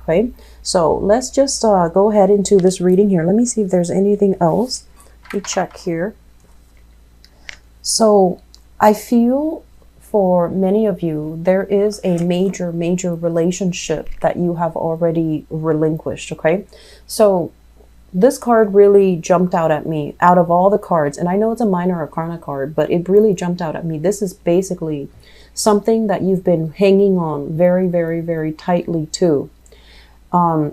Okay, so let's just go ahead into this reading here. Let me see if there's anything else. Let me check here. So I feel for many of you, there is a major relationship that you have already relinquished. Okay, so this card really jumped out at me out of all the cards, and I know it's a minor arcana card, but it really jumped out at me. This is basically something that you've been hanging on very tightly to.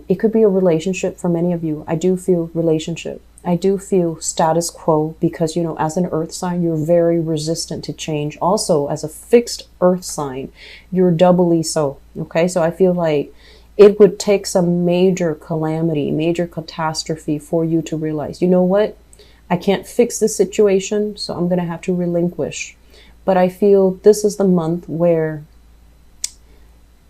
It could be a relationship for many of you. I do feel relationship. I do feel status quo because, you know, as an earth sign, you're very resistant to change. Also, as a fixed earth sign, you're doubly so. Okay, so I feel like it would take some major calamity, major catastrophe for you to realize, you know what? I can't fix this situation, so I'm going to have to relinquish. But I feel this is the month where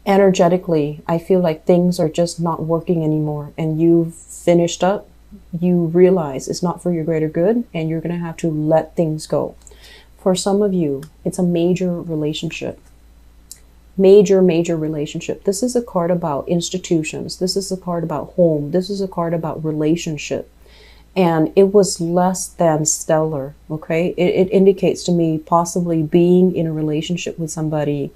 energetically, I feel like things are just not working anymore, and you've finished up. You realize it's not for your greater good, and you're going to have to let things go. For some of you, it's a major relationship. Major relationship. This is a card about institutions. This is a card about home. This is a card about relationship. And it was less than stellar. Okay. It indicates to me possibly being in a relationship with somebody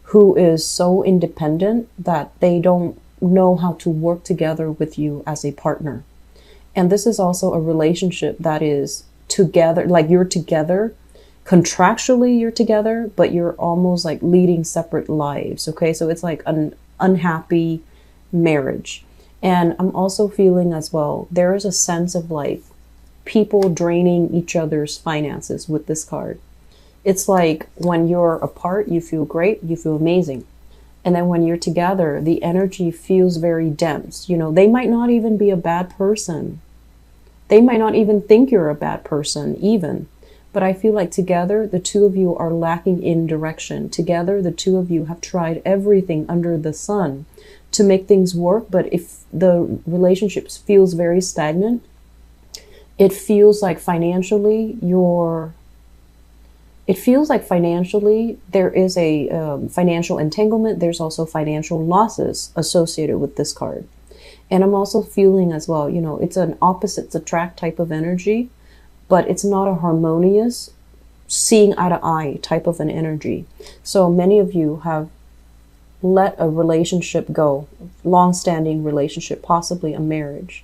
who is so independent that they don't know how to work together with you as a partner. And this is also a relationship that is together, like you're together, contractually you're together, but you're almost like leading separate lives. Okay, so it's like an unhappy marriage. And I'm also feeling as well, there is a sense of like people draining each other's finances with this card. It's like when you're apart, you feel great, you feel amazing. And then when you're together, the energy feels very dense. You know, they might not even be a bad person. They might not even think you're a bad person even. But I feel like together, the two of you are lacking in direction. Together, the two of you have tried everything under the sun to make things work. But if the relationship feels very stagnant, it feels like financially there is a financial entanglement. There's also financial losses associated with this card. And I'm also feeling as well, you know, it's an opposites attract type of energy, but it's not a harmonious seeing eye to eye type of an energy. So many of you have let a relationship go, long-standing relationship, possibly a marriage,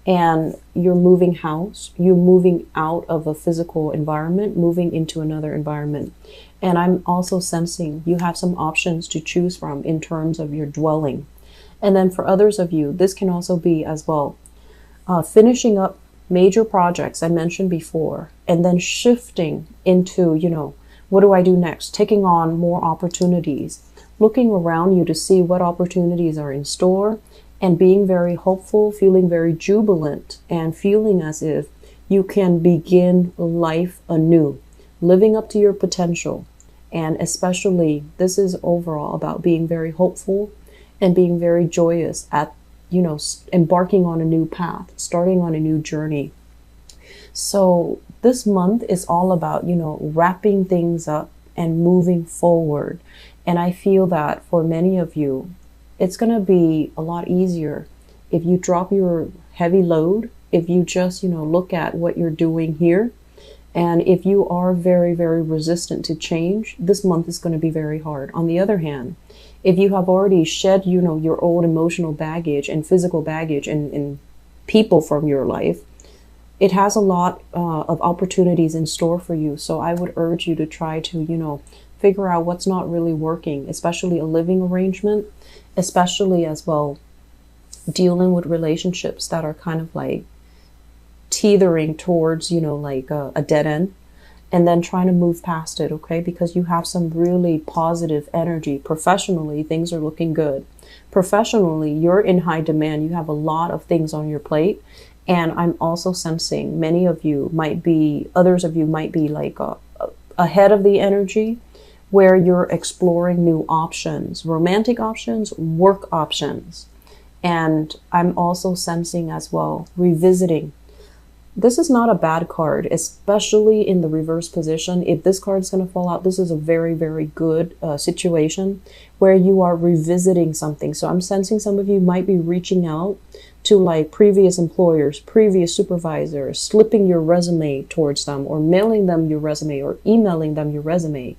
and you're moving house, you're moving out of a physical environment, moving into another environment. And I'm also sensing you have some options to choose from in terms of your dwelling. And then for others of you, this can also be as well, finishing up major projects I mentioned before, and then shifting into, you know, what do I do next? Taking on more opportunities, looking around you to see what opportunities are in store, and being very hopeful, feeling very jubilant, and feeling as if you can begin life anew, living up to your potential. And especially, this is overall about being very hopeful and being very joyous at, you know, embarking on a new path, starting on a new journey. So this month is all about, you know, wrapping things up and moving forward. And I feel that for many of you, it's going to be a lot easier if you drop your heavy load, if you just, you know, look at what you're doing here. And if you are very resistant to change, this month is going to be very hard. On the other hand, if you have already shed, you know, your old emotional baggage and physical baggage and people from your life, it has a lot of opportunities in store for you. So I would urge you to try to, you know, figure out what's not really working, especially a living arrangement, especially as well dealing with relationships that are kind of like teetering towards, you know, like a dead end. And then trying to move past it, okay? Because you have some really positive energy. Professionally, things are looking good. Professionally, you're in high demand. You have a lot of things on your plate. And I'm also sensing many of you might be, others of you might be like ahead of the energy where you're exploring new options, romantic options, work options. And I'm also sensing as well, revisiting This is not a bad card, especially in the reverse position. If this card is going to fall out, this is a very, very good situation where you are revisiting something. So I'm sensing some of you might be reaching out to like previous employers, previous supervisors, slipping your resume towards them, or mailing them your resume, or emailing them your resume,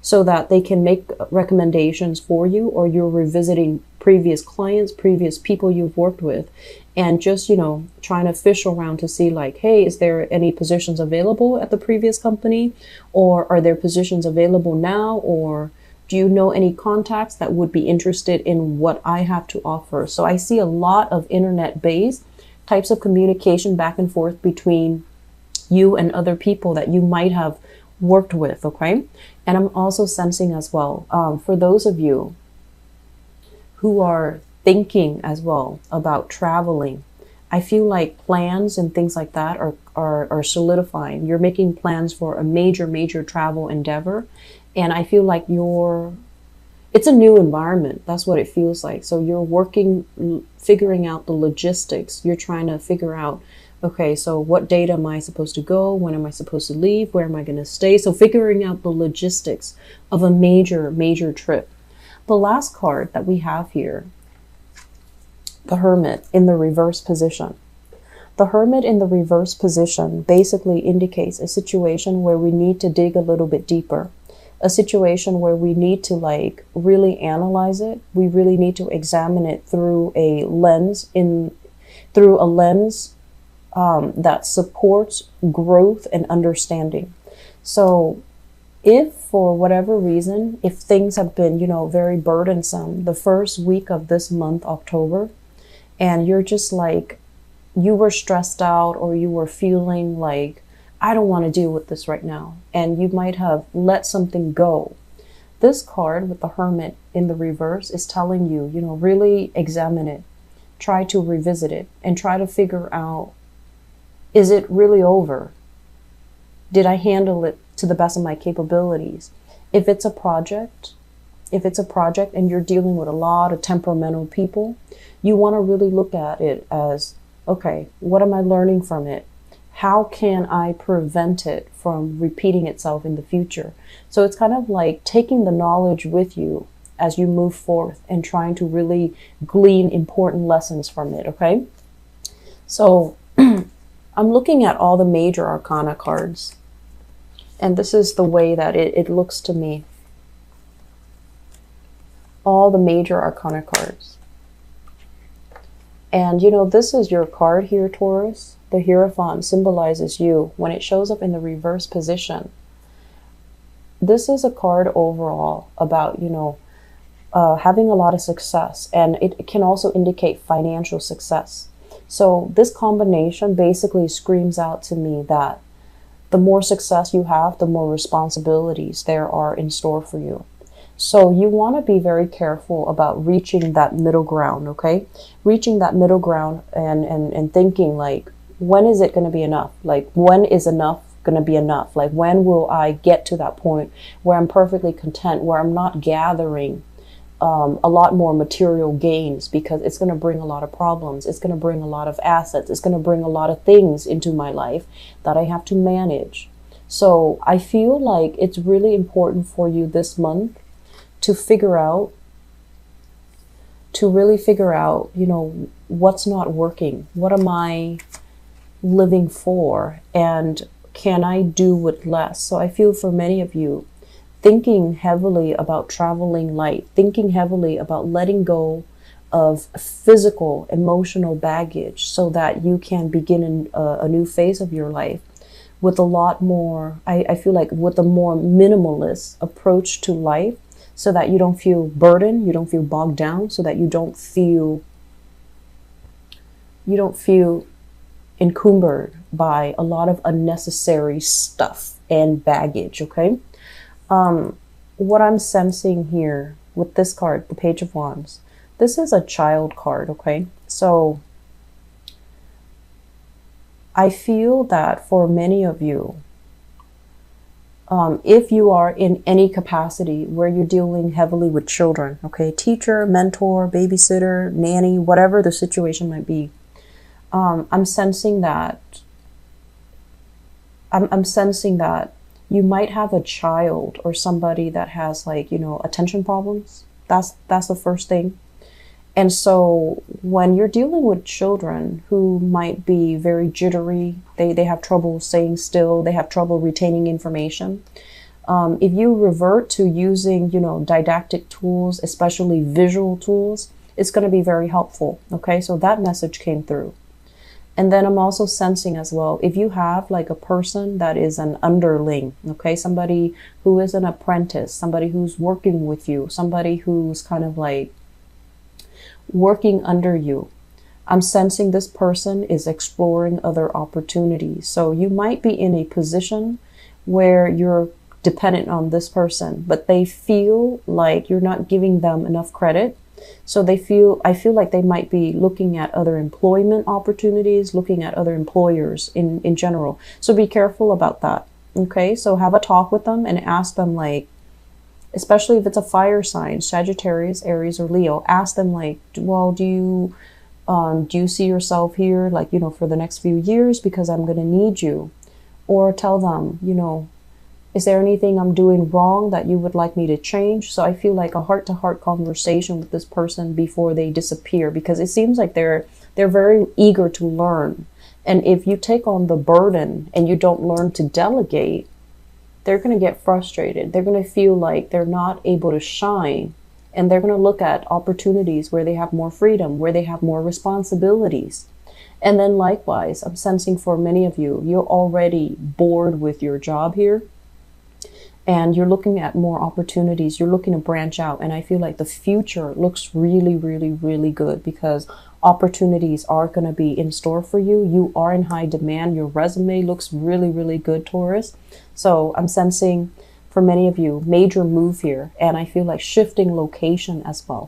so that they can make recommendations for you, or you're revisiting previous clients, previous people you've worked with, and just, you know, trying to fish around to see like, hey, is there any positions available at the previous company? Or are there positions available now? Or do you know any contacts that would be interested in what I have to offer? So I see a lot of internet-based types of communication back and forth between you and other people that you might have worked with, okay? And I'm also sensing as well, for those of you who are thinking as well about traveling, I feel like plans and things like that are solidifying. You're making plans for a major travel endeavor. And I feel like it's a new environment. That's what it feels like. So you're working, figuring out the logistics. You're trying to figure out, okay, so what date am I supposed to go? When am I supposed to leave? Where am I going to stay? So figuring out the logistics of a major trip. The last card that we have here, the Hermit in the reverse position. The Hermit in the reverse position basically indicates a situation where we need to dig a little bit deeper. A situation where we need to like really analyze it. We really need to examine it through a lens that supports growth and understanding. So if for whatever reason, if things have been, you know, very burdensome the first week of this month, October, and you're just like, you were stressed out, or you were feeling like, I don't want to deal with this right now, and you might have let something go. This card with the Hermit in the reverse is telling you, you know, really examine it, try to revisit it, and try to figure out, is it really over? Did I handle it to the best of my capabilities? If it's a project and you're dealing with a lot of temperamental people, you want to really look at it as, okay, what am I learning from it? How can I prevent it from repeating itself in the future? So it's kind of like taking the knowledge with you as you move forth and trying to really glean important lessons from it, okay? So I'm looking at all the major arcana cards, and this is the way that it looks to me. All the major arcana cards. And you know, this is your card here, Taurus. The Hierophant symbolizes you. When it shows up in the reverse position, this is a card overall about, you know, having a lot of success, and it can also indicate financial success. So this combination basically screams out to me that the more success you have, the more responsibilities there are in store for you. So you want to be very careful about reaching that middle ground, okay? Reaching that middle ground and thinking like, when is it going to be enough? Like, when is enough going to be enough? Like, when will I get to that point where I'm perfectly content, where I'm not gathering a lot more material gains, because it's going to bring a lot of problems. It's going to bring a lot of assets. It's going to bring a lot of things into my life that I have to manage. So I feel like it's really important for you this month to really figure out, you know, what's not working. What am I living for? And can I do with less? So I feel for many of you, thinking heavily about traveling light, thinking heavily about letting go of physical, emotional baggage so that you can begin a new phase of your life with a lot more, I feel like with a more minimalist approach to life, so that you don't feel burdened, you don't feel bogged down, so that you don't feel encumbered by a lot of unnecessary stuff and baggage, okay? What I'm sensing here with this card, the Page of Wands, this is a child card, okay? So I feel that for many of you, if you are in any capacity where you're dealing heavily with children, okay, teacher, mentor, babysitter, nanny, whatever the situation might be, I'm sensing that I'm sensing that you might have a child or somebody that has like, attention problems. That's the first thing. And so when you're dealing with children who might be very jittery, they have trouble staying still, they have trouble retaining information. If you revert to using, didactic tools, especially visual tools, it's going to be very helpful. Okay, so that message came through. And then I'm also sensing as well, if you have like a person that is an underling, okay, somebody who is an apprentice, somebody who's working with you, somebody who's kind of like working under you, I'm sensing this person is exploring other opportunities. So you might be in a position where you're dependent on this person, but they feel like you're not giving them enough credit. So I feel like they might be looking at other employment opportunities, looking at other employers in general. So be careful about that. Okay, so have a talk with them and ask them, like, especially if it's a fire sign, Sagittarius, Aries, or Leo, ask them like, well, do you see yourself here, like, for the next few years, because I'm going to need you? Or tell them, is there anything I'm doing wrong that you would like me to change? So I feel like a heart-to-heart conversation with this person before they disappear, because it seems like they're very eager to learn. And if you take on the burden and you don't learn to delegate, they're going to get frustrated. They're going to feel like they're not able to shine. And they're going to look at opportunities where they have more freedom, where they have more responsibilities. And then likewise, I'm sensing for many of you, you're already bored with your job here. And you're looking at more opportunities. You're looking to branch out. And I feel like the future looks really, really, really good, because opportunities are going to be in store for you. You are in high demand. Your resume looks really, really good, Taurus. So I'm sensing for many of you, major move here. And I feel like shifting location as well.